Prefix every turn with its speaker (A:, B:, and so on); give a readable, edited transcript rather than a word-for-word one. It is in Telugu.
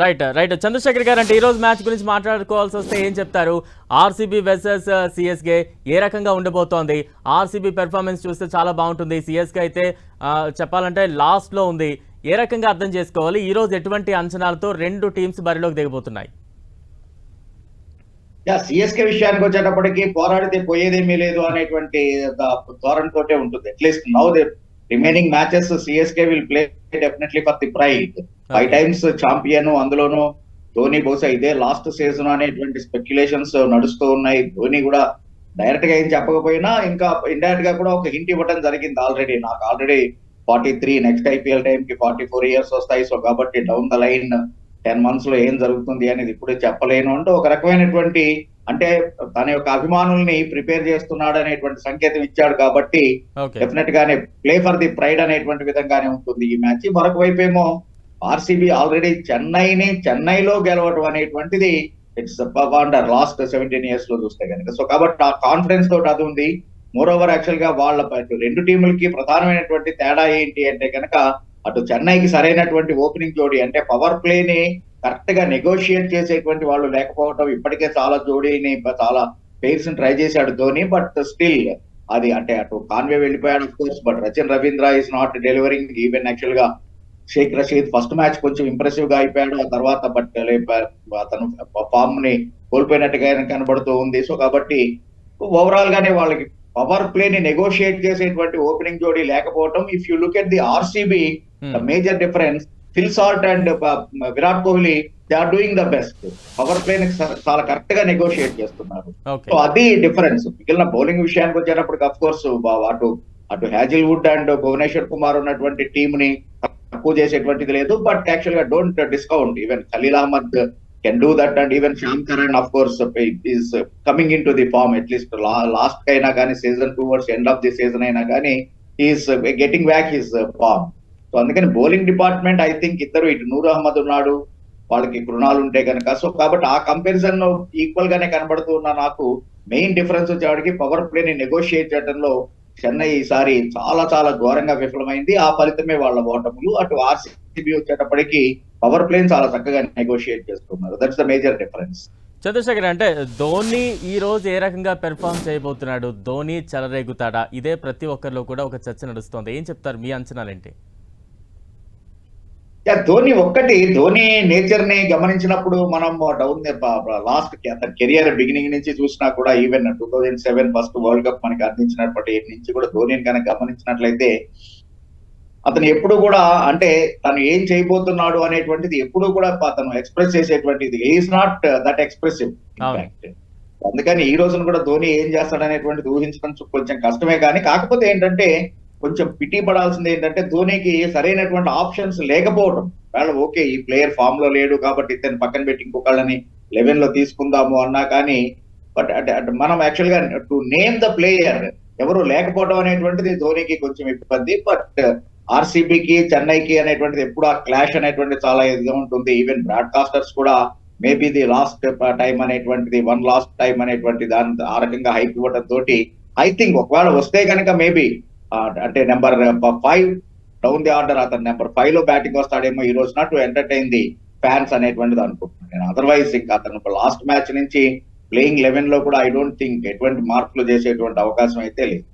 A: రైట్ రైట్ చంద్రశేఖర్ గారు, అంటే ఈ రోజు మ్యాచ్ గురించి మాట్లాడుకోవాల్సి వస్తే ఏం చెప్తారు? ఆర్సీబీ వర్సెస్ సిఎస్కే ఏ రకంగా ఉండబోతోంది? ఆర్సీబీ పెర్ఫార్మెన్స్ చూస్తే చాలా బాగుంటుంది, సిఎస్కే అయితే చెప్పాలంటే లాస్ట్ లో ఉంది. ఏ రకంగా అర్థం చేసుకోవాలి? ఈ రోజు ఎటువంటి అంచనాలతో రెండు టీమ్స్ బరిలోకి దిగబోతున్నాయి?
B: సిఎస్కే విషయానికి వచ్చేటప్పటికి పోరాడితే పోయేదేమీ లేదు అనేటువంటి ధోరణితోటే ఉంటుంది. At least now the remaining matches CSK will play definitely for the pride. 5 times champion, అందులోనూ ధోని బహుశా ఇదే లాస్ట్ సీజన్ అనేటువంటి స్పెక్యులేషన్స్ నడుస్తూ ఉన్నాయి. ధోని కూడా డైరెక్ట్ గా ఏం చెప్పకపోయినా ఇంకా ఇండైరెక్ట్ గా కూడా ఒక హింట్ ఇవ్వడం జరిగింది ఆల్రెడీ. నాకు ఆల్రెడీ 43, నెక్స్ట్ ఐపీఎల్ టైం కి 44 years వస్తాయి. సో కాబట్టి డౌన్ ద లైన్ 10 months లో ఏం జరుగుతుంది అనేది ఇప్పుడే చెప్పలేను అంటే ఒక రకమైనటువంటి, అంటే తన యొక్క అభిమానుల్ని ప్రిపేర్ చేస్తున్నాడు అనేటువంటి సంకేతం ఇచ్చాడు. కాబట్టి డెఫినెట్ గానే ప్లే ఫర్ ది ప్రైడ్ అనేటువంటి విధంగానే ఉంటుంది ఈ మ్యాచ్. మరొక వైపు ఏమో ఆర్సీబీ ఆల్రెడీ చెన్నైలో గెలవడం అనేటువంటిది ఇట్స్ వండర్ లాస్ట్ 17 years లో చూస్తే కనుక. సో కాబట్టి ఆ కాన్ఫిడెన్స్ తోటి అది ఉంది. మోర్ ఓవర్ యాక్చువల్ గా వాళ్ళ రెండు టీములకి ప్రధానమైనటువంటి తేడా ఏంటి అంటే కనుక, అటు చెన్నైకి సరైనటువంటి ఓపెనింగ్ జోడీ, అంటే పవర్ ప్లేని కరెక్ట్ గా నెగోషియేట్ చేసేటువంటి వాళ్ళు లేకపోవడం. ఇప్పటికే చాలా జోడీని, చాలా పేర్స్ ట్రై చేశాడు ధోని, బట్ స్టిల్ అది అంటే అటు కాన్వే వెళ్ళిపోయాడు of course, but Rachin Ravindra is not delivering. Even actual గా షేక్ రషీద్ ఫస్ట్ మ్యాచ్ కొంచెం ఇంప్రెసివ్ గా అయిపోయాడు, ఆ తర్వాత బట్ అతను ఫామ్ ని కోల్పోయినట్టుగా కనబడుతూ ఉంది. సో కాబట్టి ఓవరాల్ గానే వాళ్ళకి పవర్ ప్లే ని నెగోషియేట్ చేసేటువంటి ఓపెనింగ్ జోడీ లేకపోవడం. If you look at the RCB, the major difference, Phil Salt and Virat Kohli, they are doing the best. Power play ని చాలా కరెక్ట్ గా నెగోషియేట్ చేస్తున్నారు. సో అది డిఫరెన్స్. మిగిలిన బౌలింగ్ విషయానికి వచ్చేటప్పటికి అఫ్ కోర్స్ అటు హ్యాజిల్వుడ్ అండ్ భువనేశ్వర్ కుమార్ ఉన్నటువంటి టీమ్ ని తక్కువ చేసేటువంటిది లేదు. బట్ యాక్చువల్ గా don't discount even Khaleel Ahmed can do that, and even Sam Curran of course is coming in to the form. At least last అయినా కానీ, season towards end of the season అయినా కానీ is getting back his form. So అందుకని బౌలింగ్ డిపార్ట్మెంట్ ఐ థింక్ ఇద్దరు, ఇటు నూర్ అహ్మద్ ఉన్నాడు, వాళ్ళకి కృణాలు ఉంటే కనుక. సో కాబట్టి ఆ కంపారిజన్ ఈక్వల్ గానే కనబడుతూ ఉన్న నాకు మెయిన్ డిఫరెన్స్ వచ్చేవాడికి పవర్ ప్లే ని నెగోషియేట్ చేయడంలో చెన్నై ఈసారి చాలా చాలా ఘోరంగా విఫలమైంది. ఆ ఫలితమే వాళ్ళ ఓటములు. అటు ఆర్సీబీ వచ్చేటప్పటికి పవర్ ప్లేన్ చాలా చక్కగా నెగోషియేట్ చేస్తున్నారు. That's the major difference.
A: Chandrasekhar, అంటే ధోని ఈ రోజు ఏ రకంగా పెర్ఫార్మ్ చేయబోతున్నాడు? ధోని చెలరేగుతాడా? ఇదే ప్రతి ఒక్కరిలో కూడా ఒక చర్చ నడుస్తోంది. ఏం చెప్తారు? మీ అంచనాలేంటి?
B: ధోని నేచర్ ని గమనించినప్పుడు మనం డౌన్ లాస్ట్ అతని కెరియర్ బిగినింగ్ నుంచి చూసినా కూడా, ఈవెన్ 2007 ఫస్ట్ వరల్డ్ కప్ మనకి అందించినప్పటి నుంచి కూడా ధోనిని కనుక గమనించినట్లయితే, అతను ఎప్పుడు కూడా అంటే తను ఏం చేయబోతున్నాడు అనేటువంటిది ఎప్పుడు కూడా అతను ఎక్స్ప్రెస్ చేసేటువంటిది. Is not that expressive impact. అందుకని ఈ రోజున కూడా ధోని ఏం చేస్తాడనేటువంటిది ఊహించడం కొంచెం కష్టమే. కానీ కాకపోతే ఏంటంటే కొంచెం పిటి పడాల్సింది ఏంటంటే, ధోనికి సరైనటువంటి ఆప్షన్స్ లేకపోవడం. వాళ్ళు ఓకే, ఈ ప్లేయర్ ఫామ్ లో లేడు కాబట్టి ఇతను పక్కన పెట్టి ఇంకొకళ్ళని 11 లో తీసుకుందాము అన్నా కానీ, బట్ అంటే మనం యాక్చువల్ గా టు నేమ్ ద ప్లేయర్ ఎవరు లేకపోవడం అనేటువంటిది ధోనికి కొంచెం ఇబ్బంది. బట్ ఆర్సీబీకి చెన్నైకి అనేటువంటిది ఎప్పుడు ఆ క్లాష్ అనేటువంటిది చాలా ఇదిగా ఉంటుంది. ఈవెన్ బ్రాడ్కాస్టర్స్ కూడా మేబీ ది లాస్ట్ టైం అనేటువంటిది, వన్ లాస్ట్ టైం అనేటువంటి దాని ఆ రకంగా హైప్ ఇవ్వడం తోటి ఐ థింక్ ఒకవేళ వస్తే కనుక మేబీ అంటే నెంబర్ 5 డౌన్ ది ఆర్డర్ అతను నెంబర్ 5 లో బ్యాటింగ్ వస్తాడేమో ఈ రోజున టు ఎంటర్టైన్ ది ఫ్యాన్స్ అనేటువంటిది అనుకుంటున్నాను నేను. అదర్వైజ్ ఇంకా అతను లాస్ట్ మ్యాచ్ నుంచి ప్లేయింగ్ 11 లో కూడా ఐ డోంట్ థింక్ ఎటువంటి మార్పులు చేసేటువంటి అవకాశం అయితే లేదు.